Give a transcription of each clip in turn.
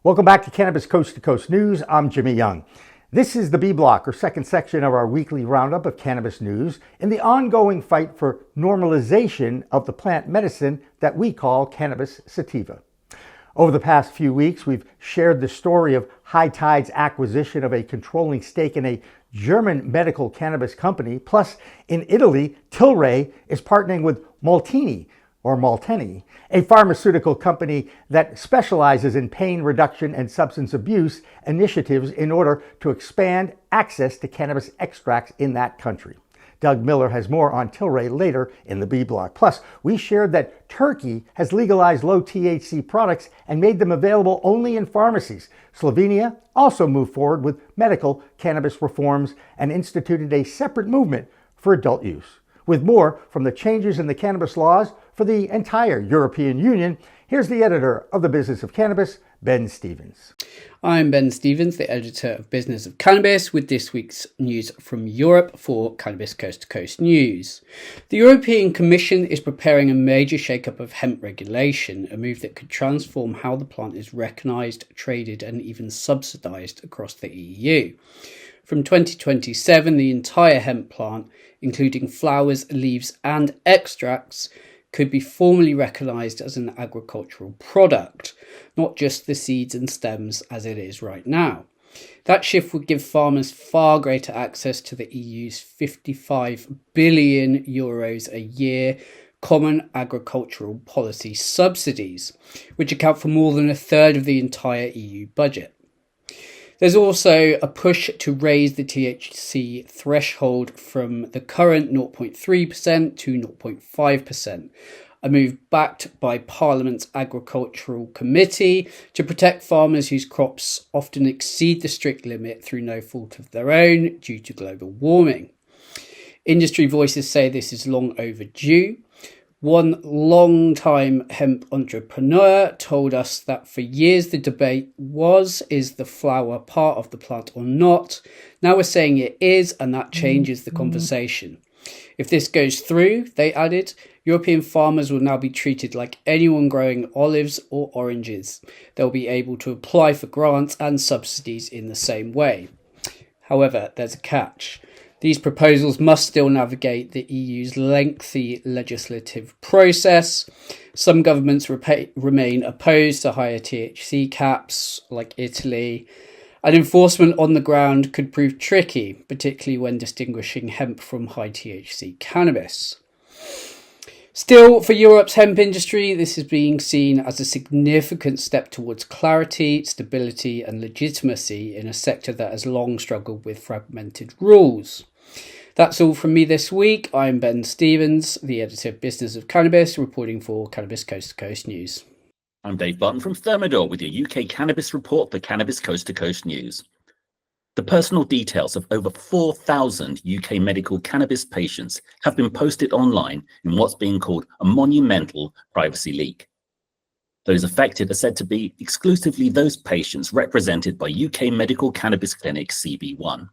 Welcome back to Cannabis Coast to Coast News. I'm Jimmy Young. This is the B Block, or second section of our weekly roundup of cannabis news in the ongoing fight for normalization of the plant medicine that we call cannabis sativa. Over the past few weeks, we've shared the story of High Tide's acquisition of a controlling stake in a German medical cannabis company. Plus, in Italy, Tilray is partnering with Malteni, a pharmaceutical company that specializes in pain reduction and substance abuse initiatives in order to expand access to cannabis extracts in that country. Doug Miller has more on Tilray later in the B Block. Plus, we shared that Turkey has legalized low THC products and made them available only in pharmacies. Slovenia also moved forward with medical cannabis reforms and instituted a separate movement for adult use. With more from the changes in the cannabis laws for the entire European Union, here's the editor of the Business of Cannabis, Ben Stevens. I'm Ben Stevens, the editor of Business of Cannabis, with this week's news from Europe for Cannabis Coast to Coast News. The European Commission is preparing a major shake-up of hemp regulation, a move that could transform how the plant is recognised, traded and even subsidised across the EU. From 2027, the entire hemp plant, including flowers, leaves and extracts, could be formally recognised as an agricultural product, not just the seeds and stems as it is right now. That shift would give farmers far greater access to the EU's €55 billion a year common agricultural policy subsidies, which account for more than a third of the entire EU budget. There's also a push to raise the THC threshold from the current 0.3% to 0.5%, a move backed by Parliament's Agricultural Committee to protect farmers whose crops often exceed the strict limit through no fault of their own due to global warming. Industry voices say this is long overdue. One long-time hemp entrepreneur told us that for years the debate is the flower part of the plant or not? Now we're saying it is, and that changes the conversation. If this goes through, they added, European farmers will now be treated like anyone growing olives or oranges. They'll be able to apply for grants and subsidies in the same way. However, there's a catch. These proposals must still navigate the EU's lengthy legislative process. Some governments remain opposed to higher THC caps, like Italy, and enforcement on the ground could prove tricky, particularly when distinguishing hemp from high THC cannabis. Still, for Europe's hemp industry, this is being seen as a significant step towards clarity, stability, and legitimacy in a sector that has long struggled with fragmented rules. That's all from me this week. I'm Ben Stevens, the editor of Business of Cannabis, reporting for Cannabis Coast to Coast News. I'm Dave Barton from Thermador with your UK Cannabis Report for Cannabis Coast to Coast News. The personal details of over 4,000 UK medical cannabis patients have been posted online in what's being called a monumental privacy leak. Those affected are said to be exclusively those patients represented by UK Medical Cannabis Clinic CB1.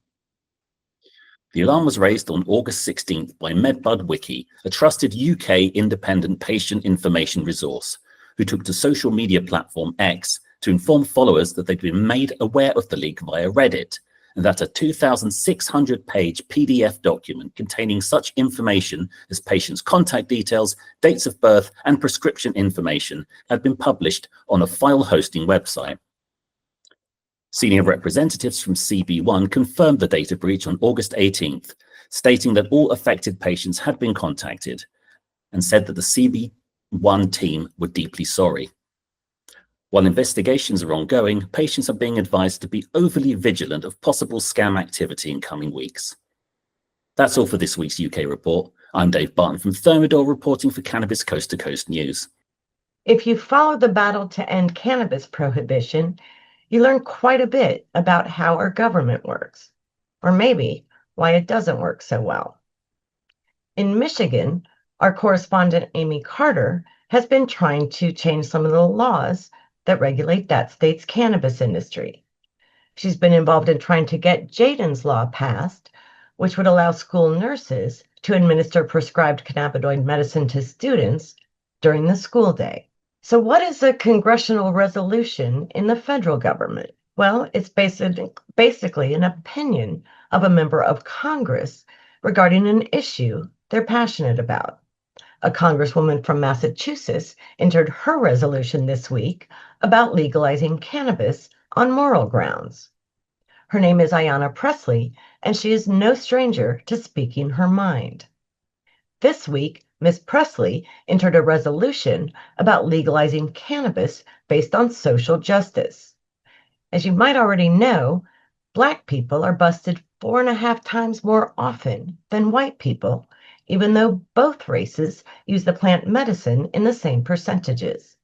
The alarm was raised on August 16th by MedBud Wiki, a trusted UK independent patient information resource, who took to social media platform X to inform followers that they'd been made aware of the leak via Reddit, and that a 2,600-page PDF document containing such information as patients' contact details, dates of birth, and prescription information had been published on a file hosting website. Senior representatives from CB1 confirmed the data breach on August 18th, stating that all affected patients had been contacted, and said that the CB1 team were deeply sorry. While investigations are ongoing, patients are being advised to be overly vigilant of possible scam activity in coming weeks. That's all for this week's UK report. I'm Dave Barton from Thermador, reporting for Cannabis Coast to Coast News. If you follow the battle to end cannabis prohibition, you learn quite a bit about how our government works, or maybe why it doesn't work so well. In Michigan, our correspondent Amy Carter has been trying to change some of the laws that regulate that state's cannabis industry. She's been involved in trying to get Jaden's law passed, which would allow school nurses to administer prescribed cannabinoid medicine to students during the school day. So, what is a congressional resolution in the federal government? Well, it's basically an opinion of a member of Congress regarding an issue they're passionate about. A congresswoman from Massachusetts entered her resolution this week about legalizing cannabis on moral grounds. Her name is Ayanna Pressley, and she is no stranger to speaking her mind. This week, Ms. Pressley entered a resolution about legalizing cannabis based on social justice. As you might already know, Black people are busted 4.5 times more often than white people, even though both races use the plant medicine in the same percentages.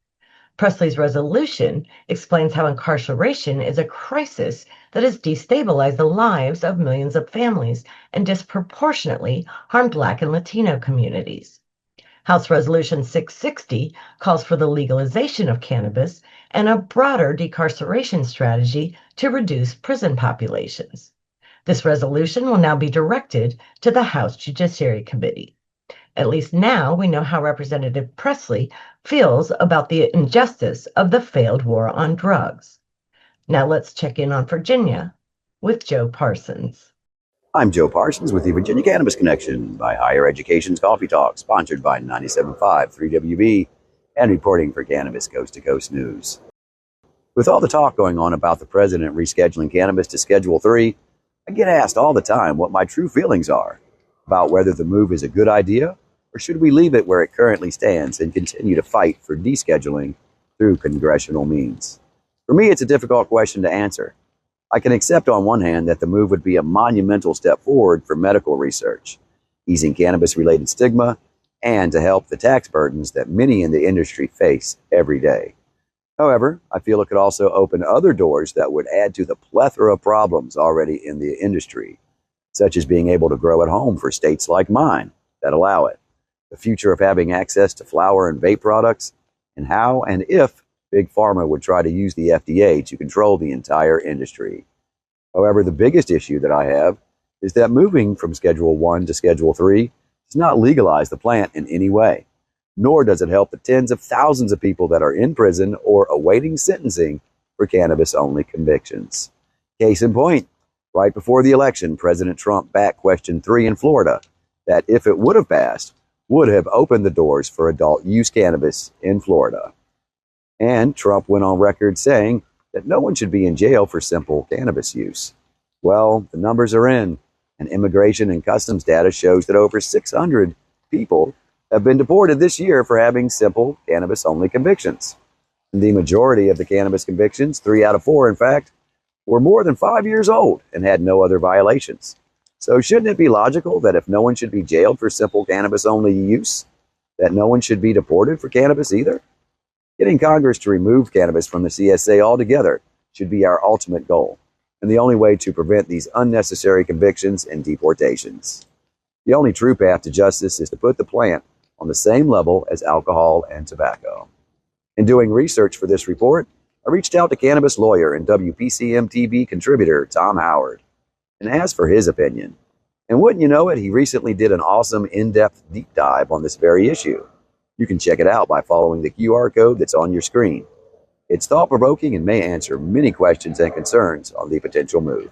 Presley's resolution explains how incarceration is a crisis that has destabilized the lives of millions of families and disproportionately harmed Black and Latino communities. House Resolution 660 calls for the legalization of cannabis and a broader decarceration strategy to reduce prison populations. This resolution will now be directed to the House Judiciary Committee. At least now we know how Representative Pressley feels about the injustice of the failed war on drugs. Now let's check in on Virginia with Joe Parsons. I'm Joe Parsons with the Virginia Cannabis Connection by Higher Education's Coffee Talk, sponsored by 97.5 3WB and reporting for Cannabis Coast to Coast News. With all the talk going on about the president rescheduling cannabis to Schedule 3, I get asked all the time what my true feelings are about whether the move is a good idea or should we leave it where it currently stands and continue to fight for descheduling through congressional means. For me, it's a difficult question to answer. I can accept on one hand that the move would be a monumental step forward for medical research, easing cannabis-related stigma, and to help the tax burdens that many in the industry face every day. However, I feel it could also open other doors that would add to the plethora of problems already in the industry, such as being able to grow at home for states like mine that allow it, the future of having access to flower and vape products, and how and if Big Pharma would try to use the FDA to control the entire industry. However, the biggest issue that I have is that moving from Schedule 1 to Schedule 3 does not legalize the plant in any way, nor does it help the tens of thousands of people that are in prison or awaiting sentencing for cannabis-only convictions. Case in point, right before the election, President Trump backed Question 3 in Florida that, if it would have passed, would have opened the doors for adult use cannabis in Florida. And Trump went on record saying that no one should be in jail for simple cannabis use. Well, the numbers are in, and immigration and customs data shows that over 600 people have been deported this year for having simple cannabis-only convictions. And the majority of the cannabis convictions, 3 out of 4 in fact, were more than 5 years old and had no other violations. So shouldn't it be logical that if no one should be jailed for simple cannabis-only use, that no one should be deported for cannabis either? Getting Congress to remove cannabis from the CSA altogether should be our ultimate goal, and the only way to prevent these unnecessary convictions and deportations. The only true path to justice is to put the plant on the same level as alcohol and tobacco. In doing research for this report, I reached out to cannabis lawyer and WPCM-TV contributor Tom Howard and asked for his opinion. And wouldn't you know it, he recently did an awesome in-depth deep dive on this very issue. You can check it out by following the QR code that's on your screen. It's thought-provoking and may answer many questions and concerns on the potential move.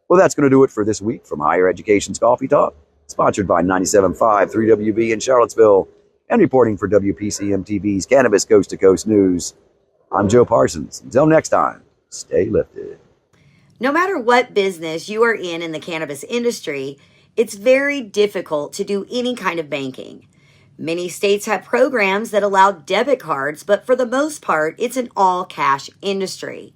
Well, that's going to do it for this week from Higher Education's Coffee Talk, sponsored by 97.5 3WB in Charlottesville, and reporting for WPCM-TV's Cannabis Coast to Coast News. I'm Joe Parsons. Until next time, stay lifted. No matter what business you are in the cannabis industry, it's very difficult to do any kind of banking. Many states have programs that allow debit cards, but for the most part, it's an all-cash industry.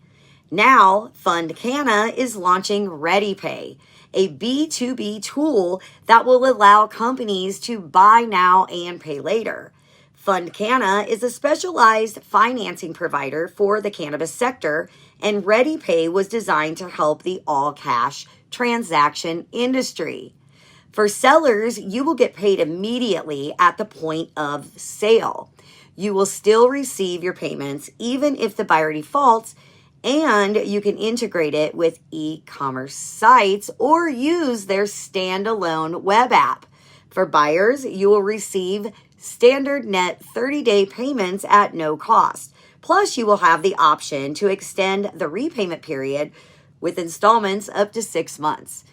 Now, Fund Canna is launching ReadyPay, a B2B tool that will allow companies to buy now and pay later. Fund Canna is a specialized financing provider for the cannabis sector, and ReadyPay was designed to help the all-cash transaction industry. For sellers, you will get paid immediately at the point of sale. You will still receive your payments even if the buyer defaults, and you can integrate it with e-commerce sites or use their standalone web app. For buyers, you will receive standard net 30-day payments at no cost. Plus, you will have the option to extend the repayment period with installments up to 6 months.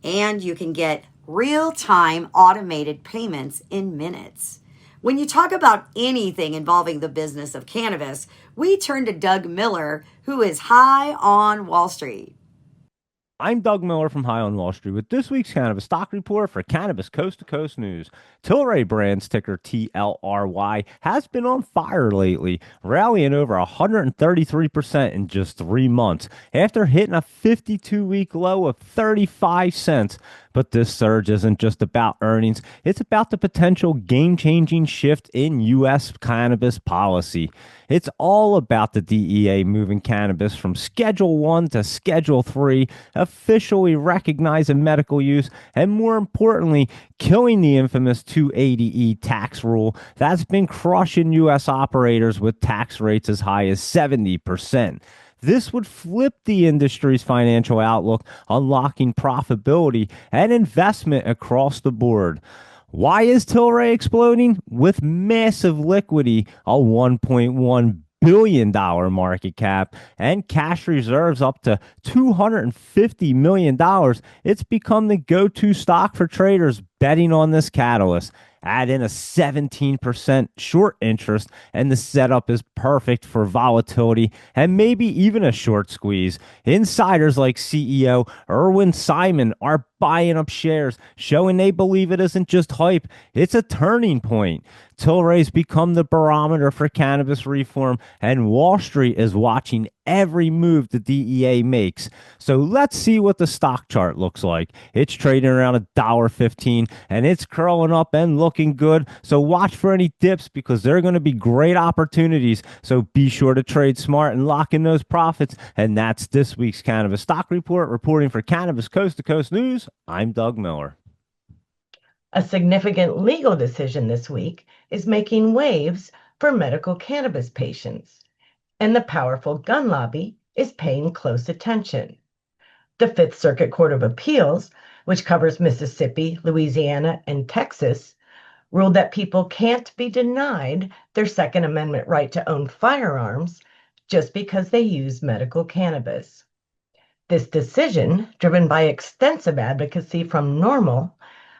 And you can get real-time automated payments in minutes. When you talk about anything involving the business of cannabis, we turn to Doug Miller, who is high on Wall Street. I'm Doug Miller from High on Wall Street with this week's Cannabis Stock Report for Cannabis Coast to Coast News. Tilray brand's ticker TLRY has been on fire lately, rallying over 133% in just 3 months after hitting a 52-week low of 35 cents. But this surge isn't just about earnings, it's about the potential game-changing shift in U.S. cannabis policy. It's all about the DEA moving cannabis from Schedule 1 to Schedule 3, officially recognizing medical use, and more importantly, killing the infamous 280E tax rule that's been crushing U.S. operators with tax rates as high as 70%. This would flip the industry's financial outlook, unlocking profitability and investment across the board. Why is Tilray exploding? With massive liquidity, a $1.1 billion market cap, and cash reserves up to $250 million, it's become the go-to stock for traders betting on this catalyst. Add in a 17% short interest, and the setup is perfect for volatility and maybe even a short squeeze. Insiders like CEO Irwin Simon are buying up shares, showing they believe it isn't just hype, it's a turning point. Tilray's become the barometer for cannabis reform, and Wall Street is watching every move the DEA makes. So let's see what the stock chart looks like. It's trading around $1.15, and it's curling up and looking good. So watch for any dips because they're going to be great opportunities. So be sure to trade smart and lock in those profits. And that's this week's Cannabis Stock Report. Reporting for Cannabis Coast to Coast News, I'm Doug Miller. A significant legal decision this week is making waves for medical cannabis patients, and the powerful gun lobby is paying close attention. The Fifth Circuit Court of Appeals, which covers Mississippi, Louisiana, and Texas, ruled that people can't be denied their Second Amendment right to own firearms just because they use medical cannabis. This decision, driven by extensive advocacy from NORML,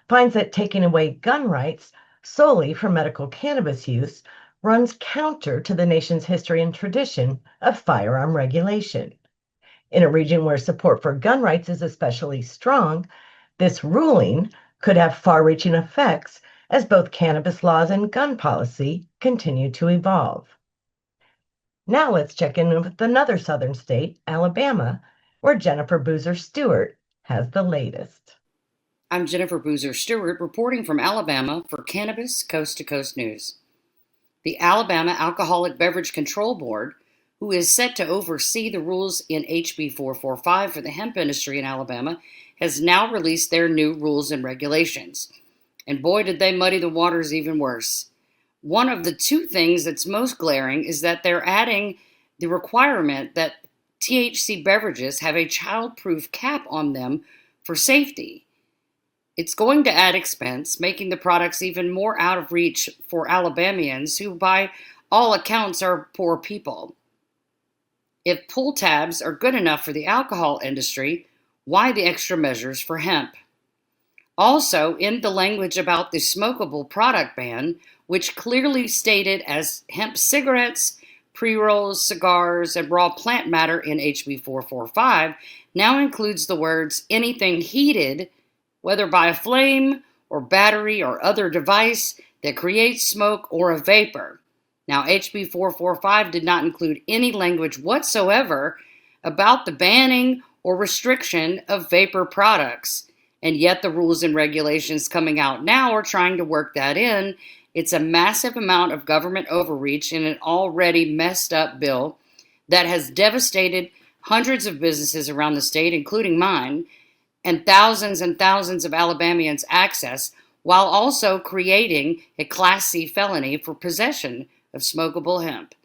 finds that taking away gun rights solely for medical cannabis use runs counter to the nation's history and tradition of firearm regulation. In a region where support for gun rights is especially strong, this ruling could have far-reaching effects as both cannabis laws and gun policy continue to evolve. Now let's check in with another southern state, Alabama, where Jennifer Boozer Stewart has the latest. I'm Jennifer Boozer Stewart, reporting from Alabama for Cannabis Coast to Coast News. The Alabama Alcoholic Beverage Control Board, who is set to oversee the rules in HB 445 for the hemp industry in Alabama, has now released their new rules and regulations. And boy, did they muddy the waters even worse. One of the two things that's most glaring is that they're adding the requirement that THC beverages have a child-proof cap on them for safety. It's going to add expense, making the products even more out of reach for Alabamians who, by all accounts, are poor people. If pull tabs are good enough for the alcohol industry, why the extra measures for hemp? Also, in the language about the smokable product ban, which clearly stated as hemp cigarettes, pre-rolls, cigars, and raw plant matter in HB 445, now includes the words anything heated, whether by a flame or battery or other device that creates smoke or a vapor. Now, HB 445 did not include any language whatsoever about the banning or restriction of vapor products. And yet the rules and regulations coming out now are trying to work that in. It's a massive amount of government overreach in an already messed up bill that has devastated hundreds of businesses around the state, including mine, and thousands of Alabamians' access, while also creating a Class C felony for possession of smokable hemp.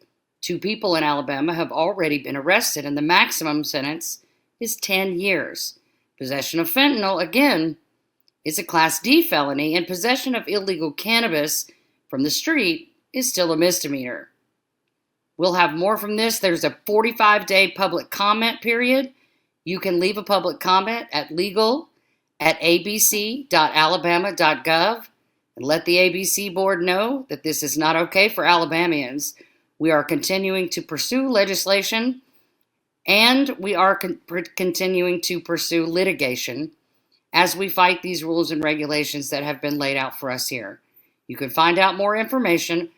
2 people in Alabama have already been arrested, and the maximum sentence is 10 years. Possession of fentanyl, again, is a Class D felony, and possession of illegal cannabis from the street is still a misdemeanor. We'll have more from this. There's a 45-day public comment period. You can leave a public comment at legal@abc.alabama.gov and let the ABC board know that this is not okay for Alabamians. We are continuing to pursue legislation, and we are continuing to pursue litigation as we fight these rules and regulations that have been laid out for us here. You can find out more information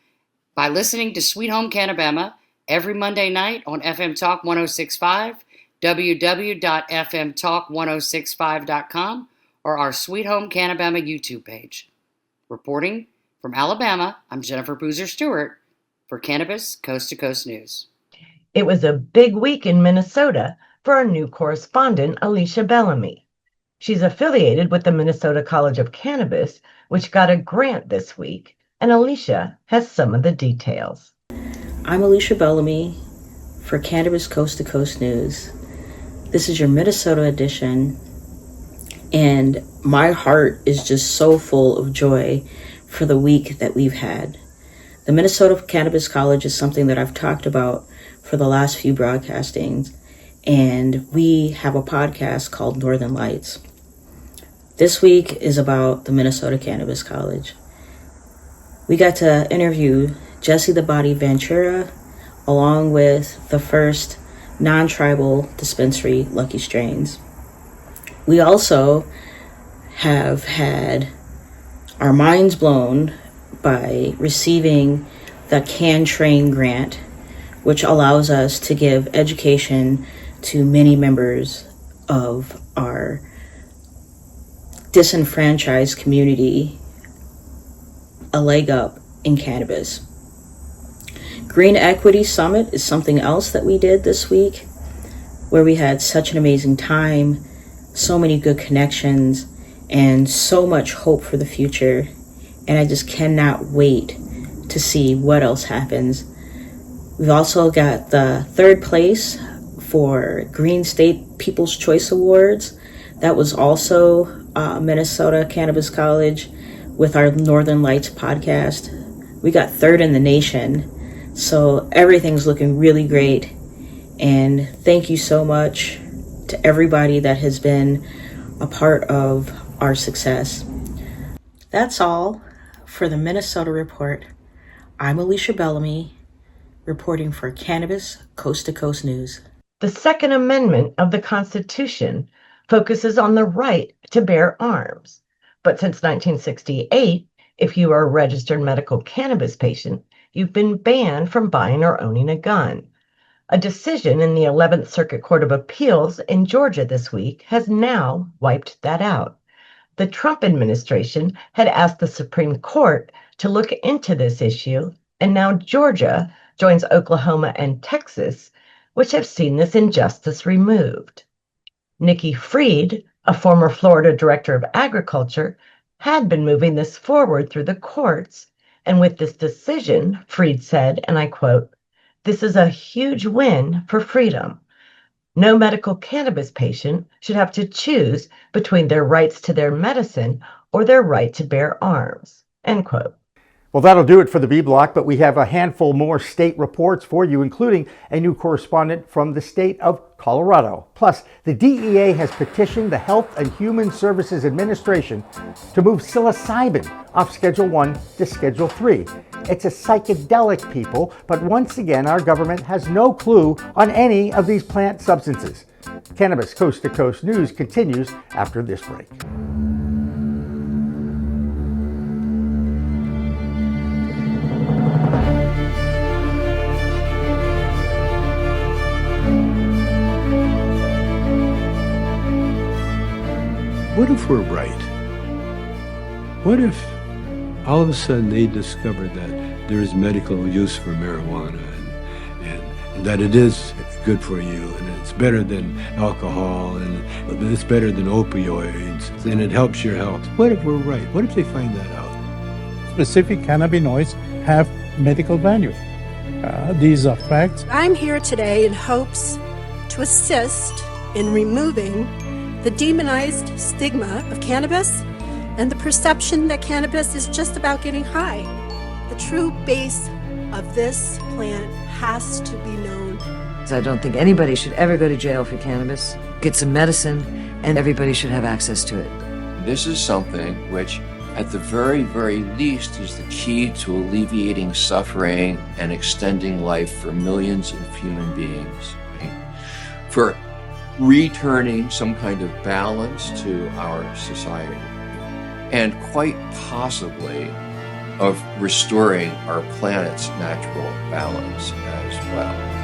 by listening to Sweet Home Cannabama every Monday night on FM Talk 106.5, www.fmtalk1065.com, or our Sweet Home Cannabama YouTube page. Reporting from Alabama, I'm Jennifer Boozer Stewart for Cannabis Coast to Coast News. It was a big week in Minnesota for our new correspondent, Alysha Bellamy. She's affiliated with the Minnesota College of Cannabis, which got a grant this week, and Alysha has some of the details. I'm Alysha Bellamy for Cannabis Coast to Coast News. This is your Minnesota edition, and my heart is just so full of joy for the week that we've had. The Minnesota Cannabis College is something that I've talked about for the last few broadcastings, and we have a podcast called Northern Lights. This week is about the Minnesota Cannabis College. We got to interview Jesse the Body Ventura, along with the first non-tribal dispensary, Lucky Strains. We also have had our minds blown by receiving the Can Train grant, which allows us to give education to many members of our disenfranchised community a leg up in cannabis. Green Equity Summit is something else that we did this week, where we had such an amazing time, so many good connections, and so much hope for the future. And I just cannot wait to see what else happens. We've also got the third place for Green State People's Choice Awards. That was also Minnesota Cannabis College with our Northern Lights podcast. We got third in the nation. So everything's looking really great. And thank you so much to everybody that has been a part of our success. That's all for the Minnesota Report. I'm Alysha Bellamy, reporting for Cannabis Coast to Coast News. The Second Amendment of the Constitution focuses on the right to bear arms. But since 1968, if you are a registered medical cannabis patient, you've been banned from buying or owning a gun. A decision in the 11th Circuit Court of Appeals in Georgia this week has now wiped that out. The Trump administration had asked the Supreme Court to look into this issue, and now Georgia joins Oklahoma and Texas, which have seen this injustice removed. Nikki Fried, a former Florida Director of Agriculture, had been moving this forward through the courts, and with this decision, Fried said, and I quote, "This is a huge win for freedom. No medical cannabis patient should have to choose between their rights to their medicine or their right to bear arms," end quote. Well, that'll do it for the B Block, but we have a handful more state reports for you, including a new correspondent from the state of Colorado. Plus, the DEA has petitioned the Health and Human Services Administration to move psilocybin off Schedule 1 to Schedule 3. It's a psychedelic, people, but once again, our government has no clue on any of these plant substances. Cannabis Coast to Coast News continues after this break. What if we're right? What if all of a sudden they discovered that there is medical use for marijuana and that it is good for you and it's better than alcohol and it's better than opioids and it helps your health? What if we're right? What if they find that out? Specific cannabinoids have medical value. These are facts. I'm here today in hopes to assist in removing the demonized stigma of cannabis and the perception that cannabis is just about getting high. The true base of this plant has to be known. I don't think anybody should ever go to jail for cannabis. It's a medicine, and everybody should have access to it. This is something which, at the very, very least, is the key to alleviating suffering and extending life for millions of human beings. Right? For returning some kind of balance to our society, and quite possibly of restoring our planet's natural balance as well.